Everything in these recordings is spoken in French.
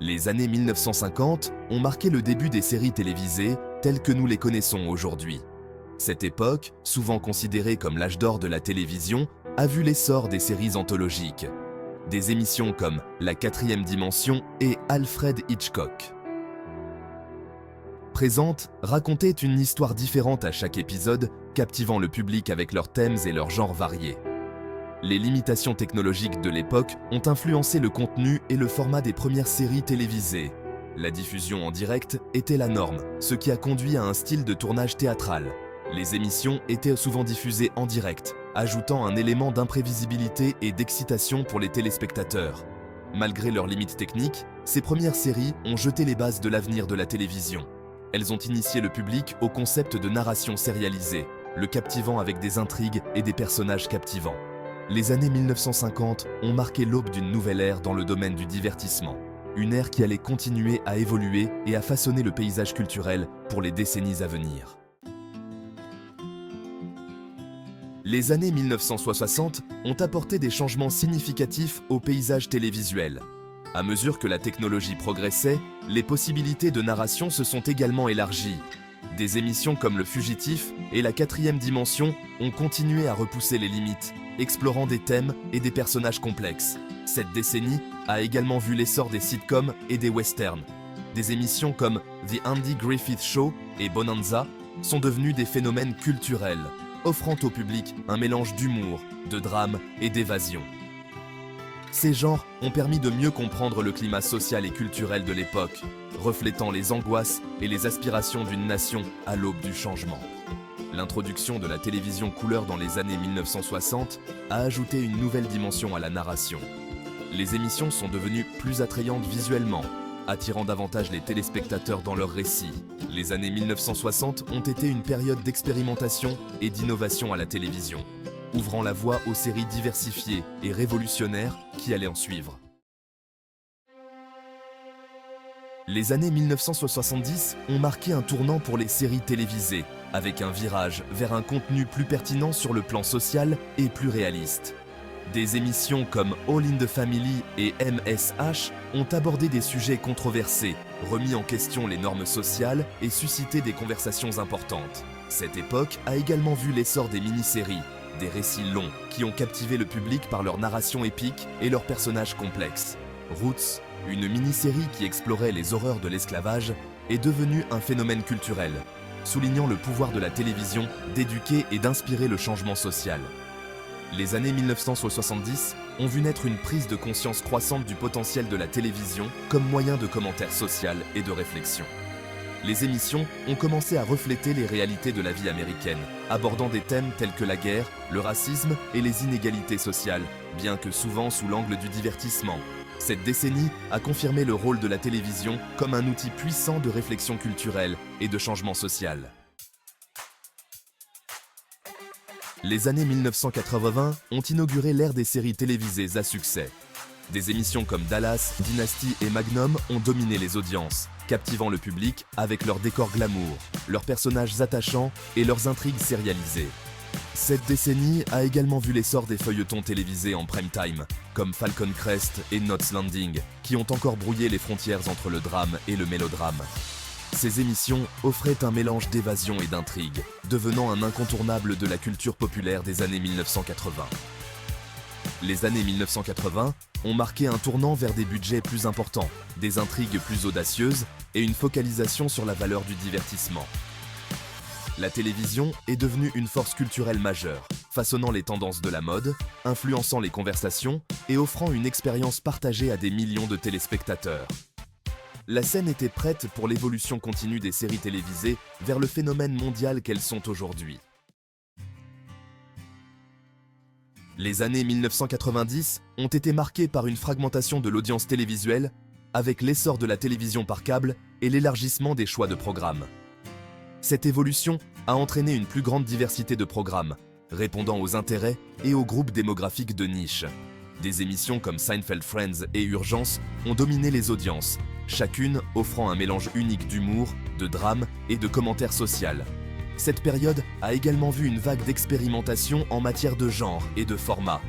Les années 1950 ont marqué le début des séries télévisées telles que nous les connaissons aujourd'hui. Cette époque, souvent considérée comme l'âge d'or de la télévision, a vu l'essor des séries anthologiques. Des émissions comme La Quatrième Dimension et Alfred Hitchcock. Présentes, racontaient une histoire différente à chaque épisode, captivant le public avec leurs thèmes et leurs genres variés. Les limitations technologiques de l'époque ont influencé le contenu et le format des premières séries télévisées. La diffusion en direct était la norme, ce qui a conduit à un style de tournage théâtral. Les émissions étaient souvent diffusées en direct, ajoutant un élément d'imprévisibilité et d'excitation pour les téléspectateurs. Malgré leurs limites techniques, ces premières séries ont jeté les bases de l'avenir de la télévision. Elles ont initié le public au concept de narration sérialisée, le captivant avec des intrigues et des personnages captivants. Les années 1950 ont marqué l'aube d'une nouvelle ère dans le domaine du divertissement. Une ère qui allait continuer à évoluer et à façonner le paysage culturel pour les décennies à venir. Les années 1960 ont apporté des changements significatifs au paysage télévisuel. À mesure que la technologie progressait, les possibilités de narration se sont également élargies. Des émissions comme Le Fugitif et La Quatrième Dimension ont continué à repousser les limites, explorant des thèmes et des personnages complexes. Cette décennie a également vu l'essor des sitcoms et des westerns. Des émissions comme The Andy Griffith Show et Bonanza sont devenues des phénomènes culturels, offrant au public un mélange d'humour, de drame et d'évasion. Ces genres ont permis de mieux comprendre le climat social et culturel de l'époque, reflétant les angoisses et les aspirations d'une nation à l'aube du changement. L'introduction de la télévision couleur dans les années 1960 a ajouté une nouvelle dimension à la narration. Les émissions sont devenues plus attrayantes visuellement, attirant davantage les téléspectateurs dans leurs récits. Les années 1960 ont été une période d'expérimentation et d'innovation à la télévision, ouvrant la voie aux séries diversifiées et révolutionnaires qui allaient en suivre. Les années 1970 ont marqué un tournant pour les séries télévisées, avec un virage vers un contenu plus pertinent sur le plan social et plus réaliste. Des émissions comme All in the Family et MSH ont abordé des sujets controversés, remis en question les normes sociales et suscité des conversations importantes. Cette époque a également vu l'essor des mini-séries, des récits longs qui ont captivé le public par leur narration épique et leurs personnages complexes. Roots, une mini-série qui explorait les horreurs de l'esclavage, est devenue un phénomène culturel, soulignant le pouvoir de la télévision d'éduquer et d'inspirer le changement social. Les années 1970 ont vu naître une prise de conscience croissante du potentiel de la télévision comme moyen de commentaire social et de réflexion. Les émissions ont commencé à refléter les réalités de la vie américaine, abordant des thèmes tels que la guerre, le racisme et les inégalités sociales, bien que souvent sous l'angle du divertissement. Cette décennie a confirmé le rôle de la télévision comme un outil puissant de réflexion culturelle et de changement social. Les années 1980 ont inauguré l'ère des séries télévisées à succès. Des émissions comme Dallas, Dynasty et Magnum ont dominé les audiences, captivant le public avec leurs décors glamour, leurs personnages attachants et leurs intrigues sérialisées. Cette décennie a également vu l'essor des feuilletons télévisés en prime time, comme Falcon Crest et Knots Landing, qui ont encore brouillé les frontières entre le drame et le mélodrame. Ces émissions offraient un mélange d'évasion et d'intrigue, devenant un incontournable de la culture populaire des années 1980. Les années 1980 ont marqué un tournant vers des budgets plus importants, des intrigues plus audacieuses et une focalisation sur la valeur du divertissement. La télévision est devenue une force culturelle majeure, façonnant les tendances de la mode, influençant les conversations et offrant une expérience partagée à des millions de téléspectateurs. La scène était prête pour l'évolution continue des séries télévisées vers le phénomène mondial qu'elles sont aujourd'hui. Les années 1990 ont été marquées par une fragmentation de l'audience télévisuelle, avec l'essor de la télévision par câble et l'élargissement des choix de programmes. Cette évolution a entraîné une plus grande diversité de programmes, répondant aux intérêts et aux groupes démographiques de niche. Des émissions comme Seinfeld, Friends et Urgence ont dominé les audiences, chacune offrant un mélange unique d'humour, de drame et de commentaires social. Cette période a également vu une vague d'expérimentation en matière de genre et de format.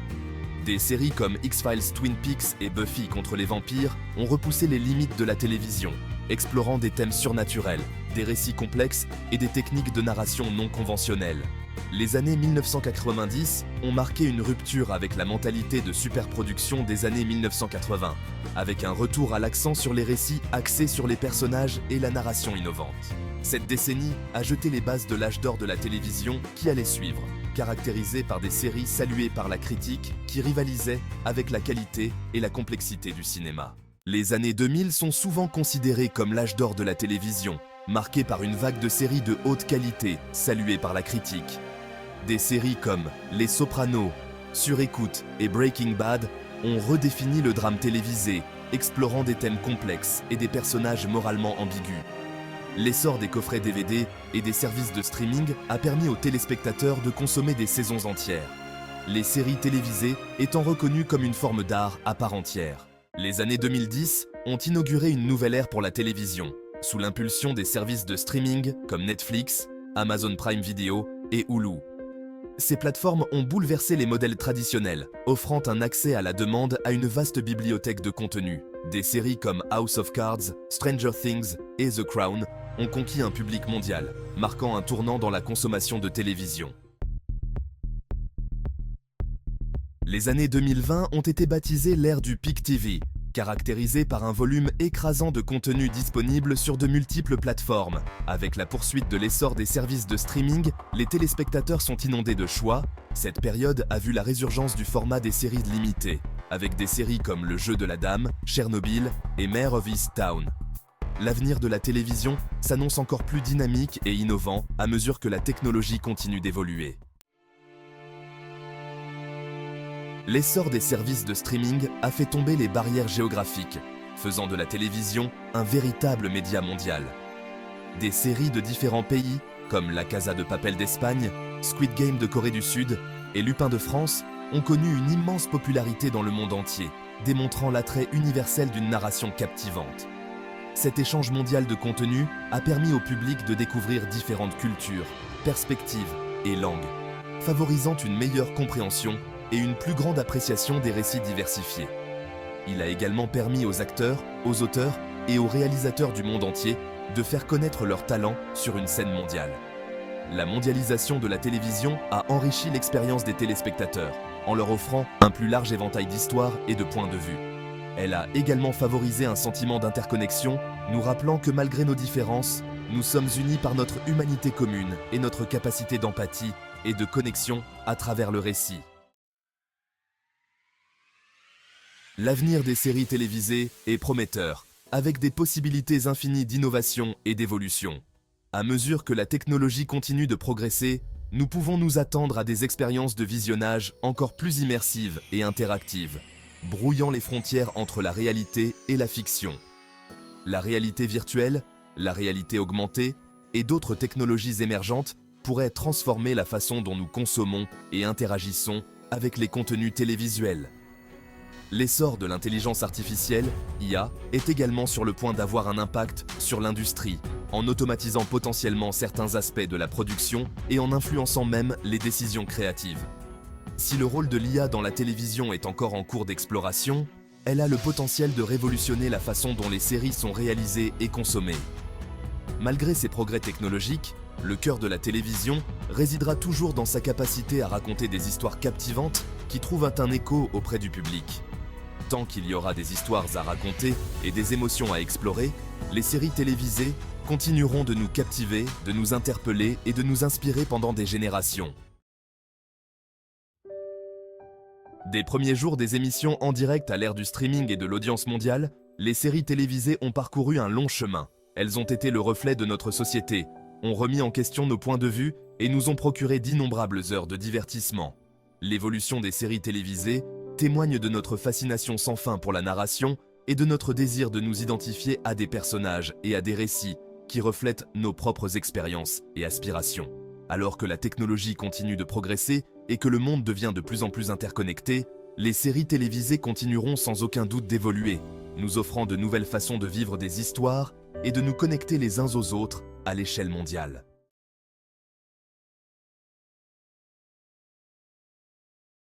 Des séries comme X-Files, Twin Peaks et Buffy contre les vampires ont repoussé les limites de la télévision, explorant des thèmes surnaturels, des récits complexes et des techniques de narration non conventionnelles. Les années 1990 ont marqué une rupture avec la mentalité de superproduction des années 1980, avec un retour à l'accent sur les récits axés sur les personnages et la narration innovante. Cette décennie a jeté les bases de l'âge d'or de la télévision qui allait suivre, caractérisé par des séries saluées par la critique qui rivalisaient avec la qualité et la complexité du cinéma. Les années 2000 sont souvent considérées comme l'âge d'or de la télévision, marqué par une vague de séries de haute qualité, saluées par la critique. Des séries comme Les Sopranos, Sur écoute et Breaking Bad ont redéfini le drame télévisé, explorant des thèmes complexes et des personnages moralement ambigus. L'essor des coffrets DVD et des services de streaming a permis aux téléspectateurs de consommer des saisons entières, les séries télévisées étant reconnues comme une forme d'art à part entière. Les années 2010 ont inauguré une nouvelle ère pour la télévision, sous l'impulsion des services de streaming comme Netflix, Amazon Prime Video et Hulu. Ces plateformes ont bouleversé les modèles traditionnels, offrant un accès à la demande à une vaste bibliothèque de contenu. Des séries comme House of Cards, Stranger Things et The Crown ont conquis un public mondial, marquant un tournant dans la consommation de télévision. Les années 2020 ont été baptisées l'ère du Peak TV, caractérisée par un volume écrasant de contenu disponible sur de multiples plateformes. Avec la poursuite de l'essor des services de streaming, les téléspectateurs sont inondés de choix. Cette période a vu la résurgence du format des séries limitées, avec des séries comme Le Jeu de la Dame, Chernobyl et Mare of Easttown. L'avenir de la télévision s'annonce encore plus dynamique et innovant à mesure que la technologie continue d'évoluer. L'essor des services de streaming a fait tomber les barrières géographiques, faisant de la télévision un véritable média mondial. Des séries de différents pays, comme La Casa de Papel d'Espagne, Squid Game de Corée du Sud et Lupin de France, ont connu une immense popularité dans le monde entier, démontrant l'attrait universel d'une narration captivante. Cet échange mondial de contenu a permis au public de découvrir différentes cultures, perspectives et langues, favorisant une meilleure compréhension et une plus grande appréciation des récits diversifiés. Il a également permis aux acteurs, aux auteurs et aux réalisateurs du monde entier de faire connaître leurs talents sur une scène mondiale. La mondialisation de la télévision a enrichi l'expérience des téléspectateurs, en leur offrant un plus large éventail d'histoires et de points de vue. Elle a également favorisé un sentiment d'interconnexion, nous rappelant que malgré nos différences, nous sommes unis par notre humanité commune et notre capacité d'empathie et de connexion à travers le récit. L'avenir des séries télévisées est prometteur, avec des possibilités infinies d'innovation et d'évolution. À mesure que la technologie continue de progresser, nous pouvons nous attendre à des expériences de visionnage encore plus immersives et interactives, brouillant les frontières entre la réalité et la fiction. La réalité virtuelle, la réalité augmentée et d'autres technologies émergentes pourraient transformer la façon dont nous consommons et interagissons avec les contenus télévisuels. L'essor de l'intelligence artificielle, IA, est également sur le point d'avoir un impact sur l'industrie, en automatisant potentiellement certains aspects de la production et en influençant même les décisions créatives. Si le rôle de l'IA dans la télévision est encore en cours d'exploration, elle a le potentiel de révolutionner la façon dont les séries sont réalisées et consommées. Malgré ces progrès technologiques, le cœur de la télévision résidera toujours dans sa capacité à raconter des histoires captivantes qui trouvent un écho auprès du public. Tant qu'il y aura des histoires à raconter et des émotions à explorer, les séries télévisées continueront de nous captiver, de nous interpeller et de nous inspirer pendant des générations. Des premiers jours des émissions en direct à l'ère du streaming et de l'audience mondiale, les séries télévisées ont parcouru un long chemin. Elles ont été le reflet de notre société, ont remis en question nos points de vue et nous ont procuré d'innombrables heures de divertissement. L'évolution des séries télévisées témoigne de notre fascination sans fin pour la narration et de notre désir de nous identifier à des personnages et à des récits qui reflètent nos propres expériences et aspirations. Alors que la technologie continue de progresser et que le monde devient de plus en plus interconnecté, les séries télévisées continueront sans aucun doute d'évoluer, nous offrant de nouvelles façons de vivre des histoires et de nous connecter les uns aux autres à l'échelle mondiale.